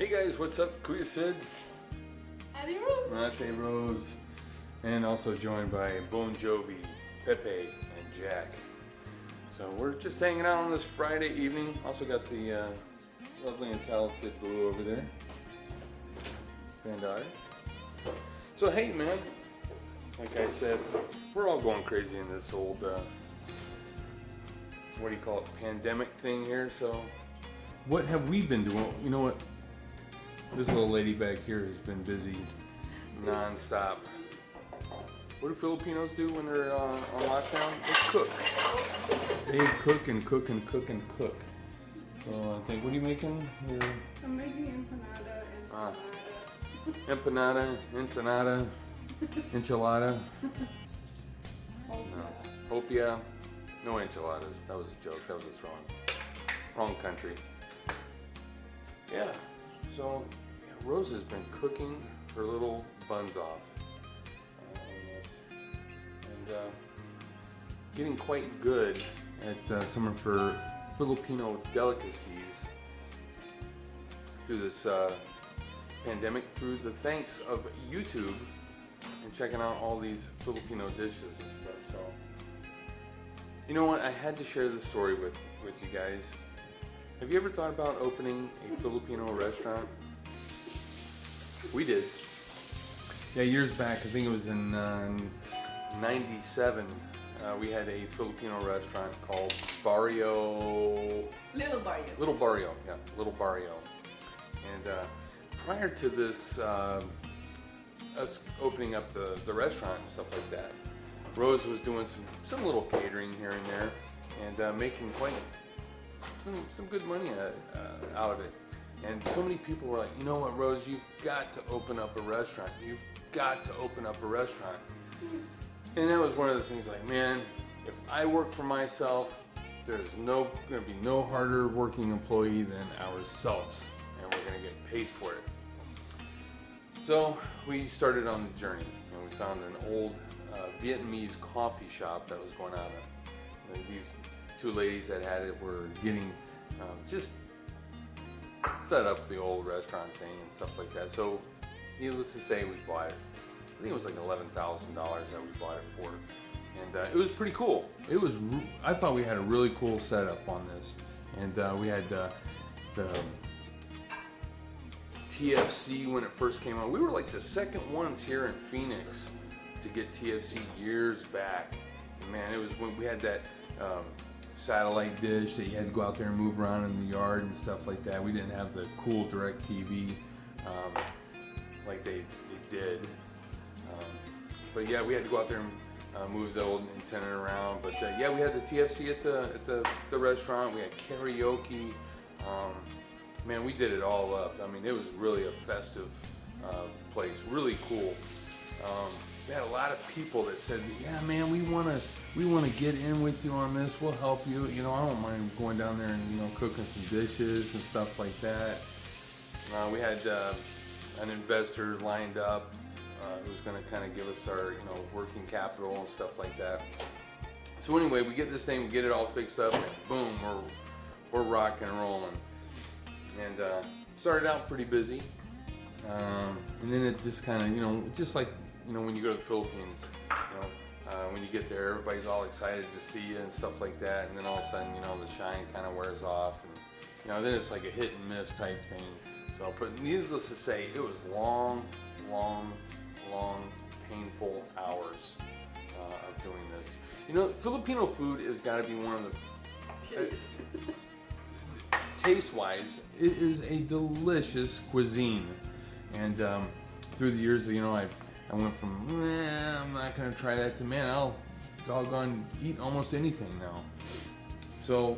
Hey guys, what's up? Kuya Sid, Ate Rose. Ate Rose, and also joined by Bon Jovi, Pepe, and Jack. So we're just hanging out on this Friday evening. Also got the lovely and talented Boo over there. And so hey man, like I said, we're all going crazy in this old, what do you call it, pandemic thing here. So what have we been doing? You know what? This little lady back here has been busy non-stop. What do Filipinos do when they're on lockdown? They cook. They cook and cook and cook and cook. So I think, what are you making? I'm making empanada and Empanada, ensenada, enchilada. Oh, No. Hopia. No enchiladas. That was a joke. That was wrong country. Yeah. So Rose has been cooking her little buns off on this, and getting quite good at some of her Filipino delicacies through this pandemic, through the thanks of YouTube and checking out all these Filipino dishes and stuff. So, you know what? I had to share this story with you guys. Have you ever thought about opening a Filipino restaurant? We did. Yeah, years back, I think it was in '97, we had a Filipino restaurant called Little Barrio. Little Barrio, yeah, Little Barrio. And prior to this, us opening up the restaurant and stuff like that, Rose was doing some little catering here and there, and making quite some good money out of it. And so many people were like, you know what, Rose, you've got to open up a restaurant. You've got to open up a restaurant. And that was one of the things, like, man, if I work for myself, there's going to be no harder working employee than ourselves, and we're going to get paid for it. So we started on the journey, and we found an old Vietnamese coffee shop that was going on. And these two ladies that had it were getting just set up the old restaurant thing and stuff like that. So needless to say, we bought it. I think it was like $11,000 that we bought it for, and it was pretty cool. I thought we had a really cool setup on this, and we had the TFC when it first came out. We were like the second ones here in Phoenix to get TFC years back. And man, it was when we had that satellite dish that you had to go out there and move around in the yard and stuff like that. We didn't have the cool direct TV like they did. But yeah, we had to go out there and move the old antenna around. But yeah, we had the TFC at the restaurant. We had karaoke. Man, we did it all up. I mean, it was really a festive place. Really cool. We had a lot of people that said, yeah, man, we want to get in with you on this. We'll help you. You know, I don't mind going down there and, you know, cooking some dishes and stuff like that. We had an investor lined up who's going to kind of give us our, you know, working capital and stuff like that. So anyway, we get this thing, we get it all fixed up, and boom, we're rocking and rolling. And started out pretty busy, and then it just kind of, you know, just like, you know, when you go to the Philippines, you know, when you get there, everybody's all excited to see you and stuff like that, and then all of a sudden, you know, the shine kind of wears off, and, you know, then it's like a hit and miss type thing. So, but needless to say, it was long, painful hours of doing this. You know, Filipino food has got to be one of the taste-wise, it is a delicious cuisine. And through the years, you know, I went from, I'm not going to try that, to, man, I'll doggone eat almost anything now. So,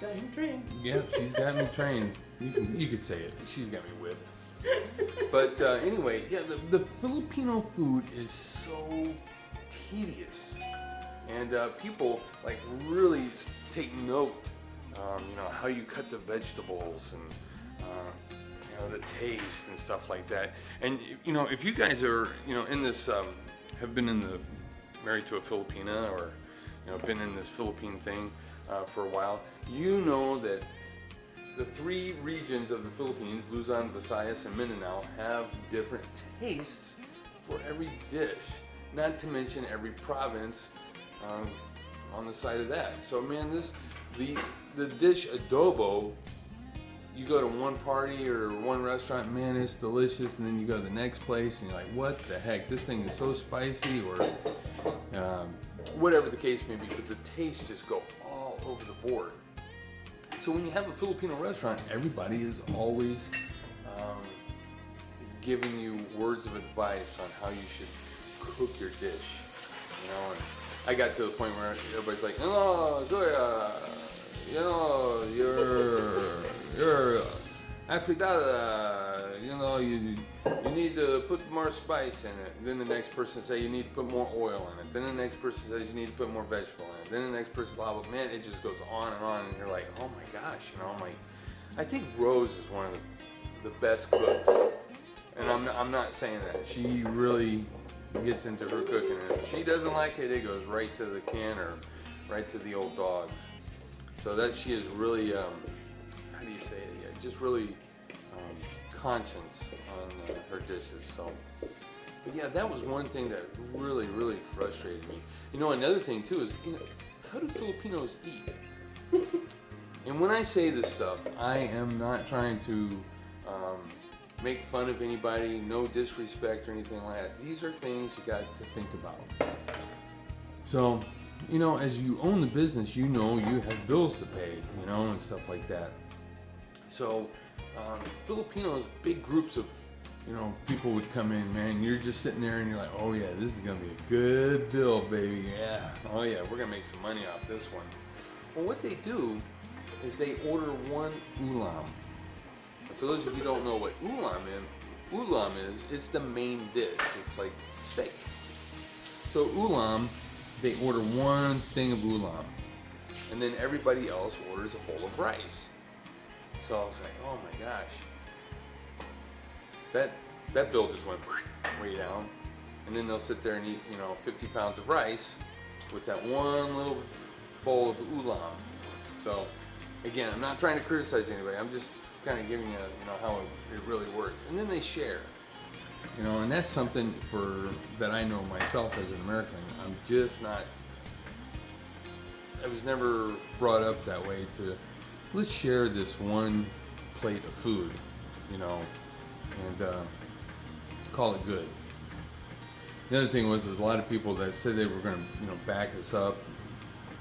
got him trained. yeah, she's got me trained. You could say it. She's got me whipped. But anyway, yeah, the Filipino food is so tedious. And people, like, really take note, you know, how you cut the vegetables and, you know, the taste and stuff like that. And, you know, if you guys are, you know, in this, have been married to a Filipina, or, you know, been in this Philippine thing for a while, you know that the three regions of the Philippines, Luzon, Visayas, and Mindanao, have different tastes for every dish. Not to mention every province on the side of that. So man, the dish adobo, you go to one party or one restaurant, man, it's delicious, and then you go to the next place and you're like, what the heck? This thing is so spicy, or whatever the case may be, but the tastes just go all over the board. So when you have a Filipino restaurant, everybody is always giving you words of advice on how you should cook your dish. You know, and I got to the point where everybody's like, no, Zoya, you know, you're afritada, you know, you need to put more spice in it. Then the next person say you need to put more oil in it. Then the next person says you need to put more vegetable in it. Then the next person blah blah. Man, it just goes on, and you're like, oh my gosh, you know. I'm like, I think Rose is one of the best cooks, and I'm not saying that. She really gets into her cooking, and if she doesn't like it, it goes right to the can or right to the old dogs. So that she is really, how do you say it? Yeah, just really conscious on her dishes. So, but yeah, that was one thing that really, really frustrated me. You know, another thing too is, you know, how do Filipinos eat? And when I say this stuff, I am not trying to make fun of anybody, no disrespect or anything like that. These are things you got to think about. So, you know, as you own the business, you know you have bills to pay, you know, and stuff like that. So, Filipinos, big groups of, you know, people would come in, man. You're just sitting there and you're like, oh yeah, this is gonna be a good bill, baby. Yeah, oh yeah, we're gonna make some money off this one. Well, what they do is they order one ulam. And for those of you who don't know what ulam is, it's the main dish. It's like steak. So ulam, they order one thing of ulam, and then everybody else orders a bowl of rice. So I was like, oh my gosh, that bill just went way down. And then they'll sit there and eat, you know, 50 pounds of rice with that one little bowl of ulam. So again, I'm not trying to criticize anybody. I'm just kind of giving you, you know, how it really works. And then they share. You know, and that's something that I know myself as an American. I'm just not, I was never brought up that way to, let's share this one plate of food, you know, and call it good. The other thing was, there's a lot of people that said they were going to, you know, back us up,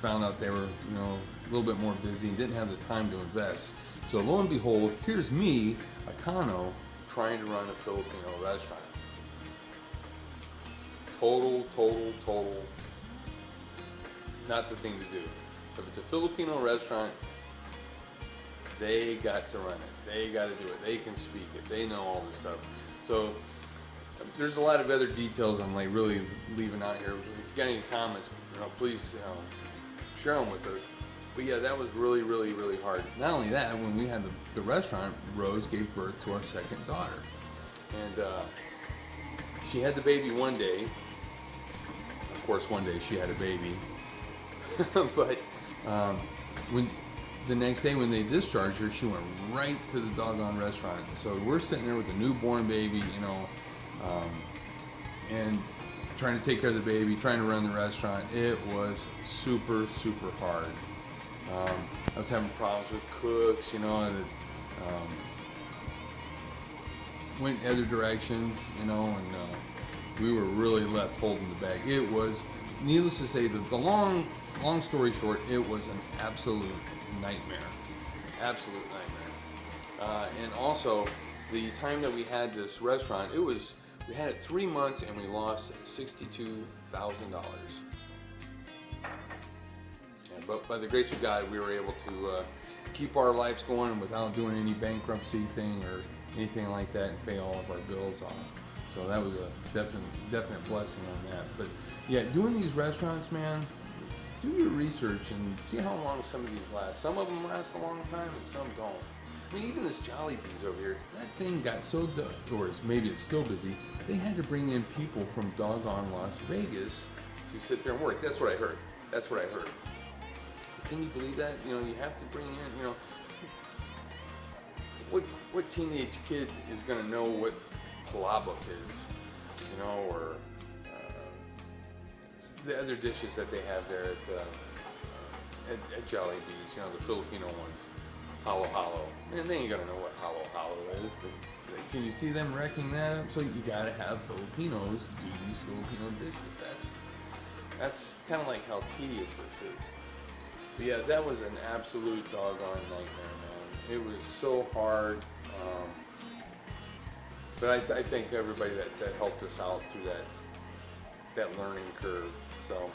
found out they were, you know, a little bit more busy and didn't have the time to invest. So lo and behold, here's me, a Kano, trying to run a Filipino restaurant. Total, not the thing to do. If it's a Filipino restaurant, they got to run it. They got to do it. They can speak it. They know all this stuff. So there's a lot of other details I'm like really leaving out here. If you got any comments, you know, please share them with us. But yeah, that was really hard. Not only that, when we had the restaurant, Rose gave birth to our second daughter. And she had the baby one day. Of course, one day she had a baby. But when the next day when they discharged her, she went right to the doggone restaurant. So we're sitting there with a newborn baby, you know, and trying to take care of the baby, trying to run the restaurant. It was super hard. I was having problems with cooks, you know, and went other directions, you know, and we were really left holding the bag. It was, needless to say, the long story short, it was an absolute nightmare. Absolute nightmare. And also, the time that we had this restaurant, we had it 3 months and we lost $62,000. But by the grace of God, we were able to keep our lives going without doing any bankruptcy thing or anything like that, and pay all of our bills off. So that was a definite blessing on that. But yeah, doing these restaurants, man, do your research and see how long some of these last. Some of them last a long time and some don't. I mean, even this Jollibee's over here, that thing got so or maybe it's still busy, they had to bring in people from doggone Las Vegas to sit there and work. That's what I heard. Can you believe that? You know, you have to bring in, you know, what teenage kid is gonna know what palabok is, you know, or the other dishes that they have there at Jollibee's, you know, the Filipino ones, halo halo. Man, they ain't gonna know what halo halo is. Can you see them wrecking that up? So you gotta have Filipinos do these Filipino dishes. That's kind of like how tedious this is. But yeah, that was an absolute doggone nightmare, man. It was so hard. But I thank everybody that helped us out through that learning curve. So,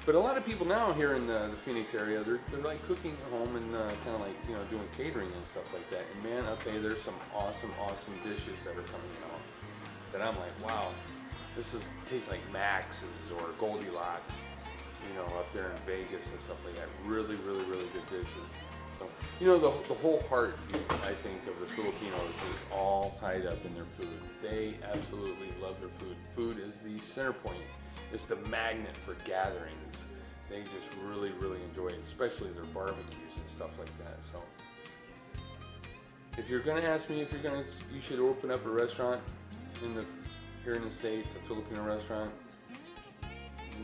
but a lot of people now here in the Phoenix area, they're like cooking at home and kind of like, you know, doing catering and stuff like that. And man, I'll tell you, there's some awesome dishes that are coming out that I'm like, wow, this tastes like Max's or Goldilocks, you know, up there in Vegas and stuff like that. Really, really, really good dishes. So, you know, the whole heart, I think, of the Filipinos is all tied up in their food. They absolutely love their food. Food is the center point. It's the magnet for gatherings. They just really, really enjoy it, especially their barbecues and stuff like that. So, if you're gonna ask me if you should open up a restaurant here in the States, a Filipino restaurant,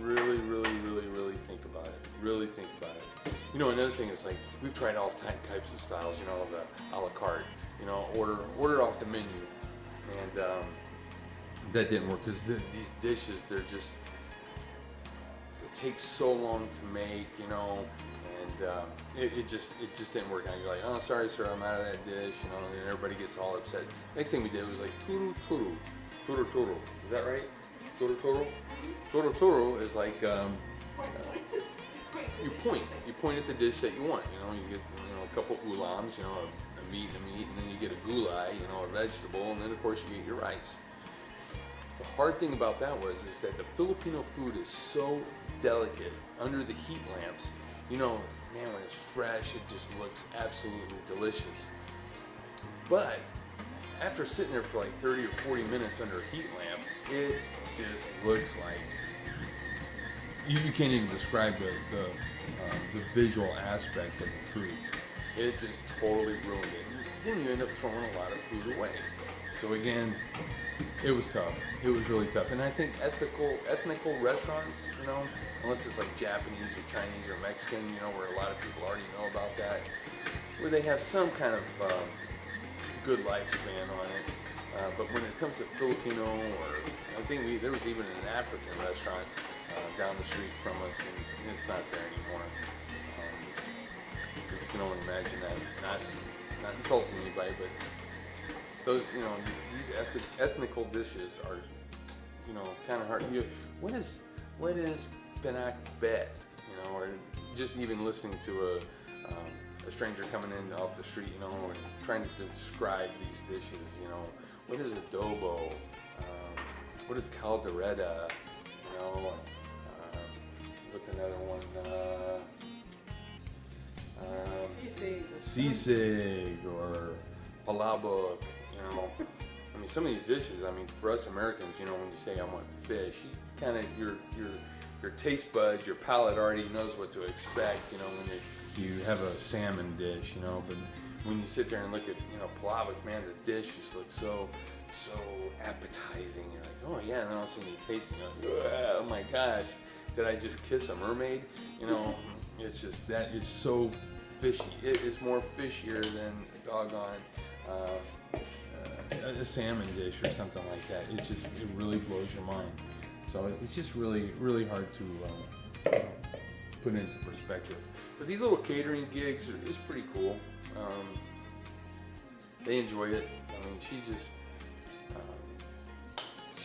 really, really, really, really think about it. Really think about it. You know, another thing is like, we've tried all types of styles, you know, the a la carte, you know, order off the menu. And that didn't work because these dishes, they're just, it takes so long to make, you know, and it just didn't work out. You're like, oh, sorry, sir, I'm out of that dish, you know, and everybody gets all upset. Next thing we did was like, turu turu, turu turu. Is that right? Turu turu? Turu turu is like, you point at the dish that you want, you know, you get, you know, a couple oolams, you know, a meat, and then you get a gulai, you know, a vegetable, and then of course you get your rice. The hard thing about that is that the Filipino food is so delicate under the heat lamps. You know, man, when it's fresh, it just looks absolutely delicious. But after sitting there for like 30 or 40 minutes under a heat lamp, it just looks like, you can't even describe the visual aspect of the food. It just totally ruined it. Then you end up throwing a lot of food away. So again, it was tough. It was really tough. And I think ethnical restaurants, you know, unless it's like Japanese or Chinese or Mexican, you know, where a lot of people already know about that, where they have some kind of good lifespan on it. But when it comes to Filipino, or I think there was even an African restaurant down the street from us, and it's not there anymore. You can only imagine that. Not insulting anybody, but those, you know, these ethnical dishes are, you know, kind of hard. What is Benak Bet? You know, or just even listening to a stranger coming in off the street, you know, and trying to describe these dishes. You know, what is adobo? What is caldereta? You know, what's another one? Sisig or palabok. You know, I mean, some of these dishes. I mean, for us Americans, you know, when you say I want fish, you kind of your taste buds, your palate already knows what to expect. You know, when you have a salmon dish, you know, but when you sit there and look at, you know, palabok, man, the dish just looks so appetizing. You're like, oh yeah, and then all of a sudden you taste it, and you're like, oh my gosh, did I just kiss a mermaid? You know, it's just, that is so fishy. It is more fishier than doggone a salmon dish or something like that. It really blows your mind. So it's just really, really hard to put into perspective. But these little catering gigs is pretty cool. They enjoy it. I mean, she's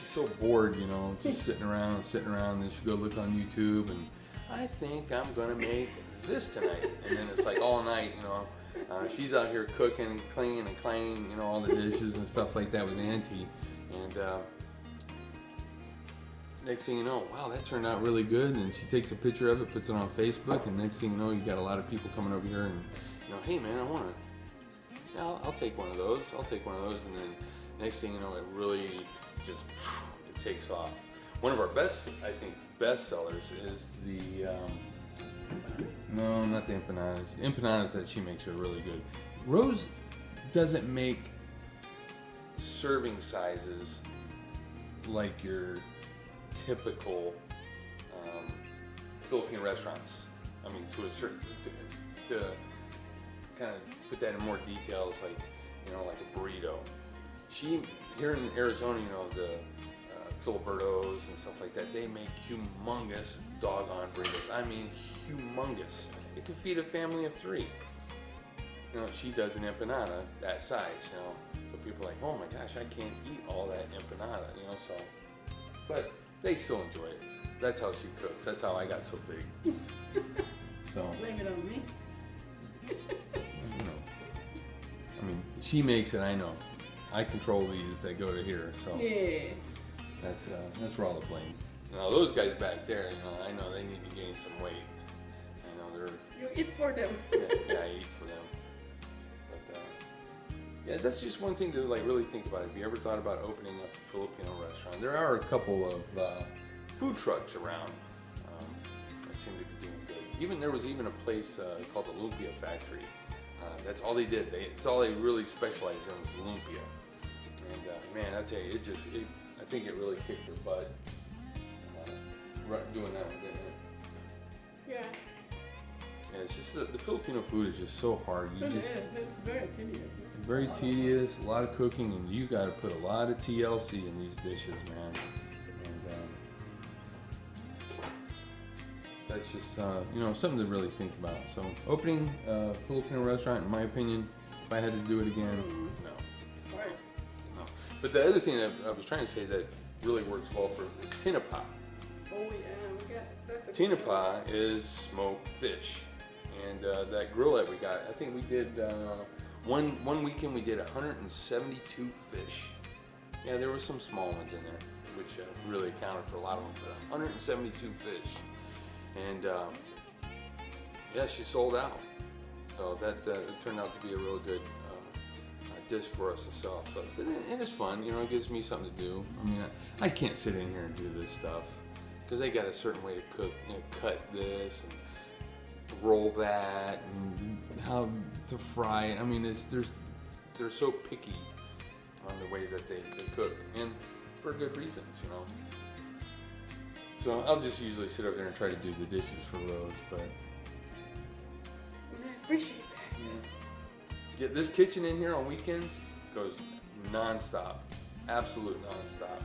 so bored, you know, just sitting around, and then she go look on YouTube, and I think I'm gonna make this tonight. And then it's like all night, you know. She's out here cooking and cleaning and clanging, you know, all the dishes and stuff like that with Auntie. And next thing you know, wow, that turned out really good. And she takes a picture of it, puts it on Facebook, and next thing you know, you got a lot of people coming over here and, you know, hey man, I'll take one of those. And then next thing you know, it really just, it takes off. One of our best sellers is the, no, not the empanadas. The empanadas that she makes are really good. Rose doesn't make serving sizes like your typical Filipino restaurants. I mean, to a certain, to kind of put that in more details, like, you know, like a burrito. Here in Arizona, you know, the Filibertos and stuff like that, they make humongous doggone burritos. I mean, humongous. It could feed a family of 3. You know, she does an empanada that size, you know. So people are like, oh my gosh, I can't eat all that empanada, you know, so. But they still enjoy it. That's how she cooks. That's how I got so big. So. Blame it on me. You know, I mean, she makes it, I know. I control these that go to here, so. Yeah. That's where all the blame. Now those guys back there, you know, I know they need to gain some weight. I know they're. You eat for them. Yeah, I eat for them. But yeah, that's just one thing to like really think about. If you ever thought about opening up a Filipino restaurant, there are a couple of food trucks around that seem to be doing good. Even there was even a place called the Lumpia Factory. That's all they did. It's all they really specialized in was lumpia. And man, I tell you, I think it really kicked their butt doing that, didn't it? Yeah. Yeah, it's just the Filipino food is just so hard. It is. It's very tedious. It's very tedious, a lot of cooking, and you got to put a lot of TLC in these dishes, man. And that's just you know, something to really think about. So opening a Filipino restaurant, in my opinion, if I had to do it again, no. Right. No. But the other thing that I was trying to say that really works well for is tinapa. Oh yeah, we got that's a Tinapa is smoked fish, and that grill that we got, I think we did one weekend we did 172 fish. Yeah, there were some small ones in there, which really accounted for a lot of them, but 172 fish, and yeah, she sold out. So that it turned out to be a real good dish for us to sell. So and it's fun, you know. It gives me something to do. I mean, I can't sit in here and do this stuff because they got a certain way to cook, you know, cut this and roll that, and how to fry it. I mean, they're so picky on the way that they cook, and for good reasons, you know. So I'll just usually sit over there and try to do the dishes for Rose, but I appreciate that. yeah, this kitchen in here on weekends goes non-stop, absolute non-stop.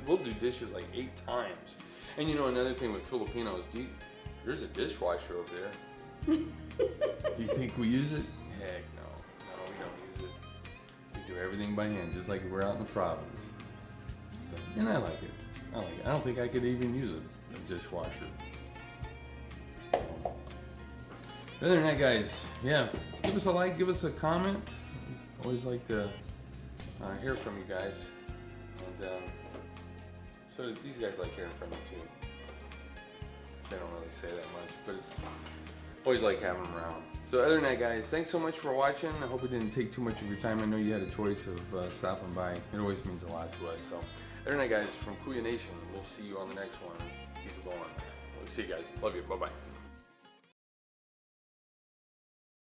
We'll do dishes like 8 times. And you know, another thing with Filipinos, there's a dishwasher over there. Do you think we use it? Heck no, we don't use it. We do everything by hand, just like we're out in the province. So, and I like it. I don't think I could even use a dishwasher. Other than that, guys, yeah, give us a like, give us a comment. Always like to hear from you guys. And so these guys like hearing from you too. They don't really say that much, but it's always like having them around. So other than that, guys, thanks so much for watching. I hope it didn't take too much of your time. I know you had a choice of stopping by. It always means a lot to us. So other than that, guys, from Kuya Nation, we'll see you on the next one. Keep it going. We'll see you guys. Love you. Bye-bye.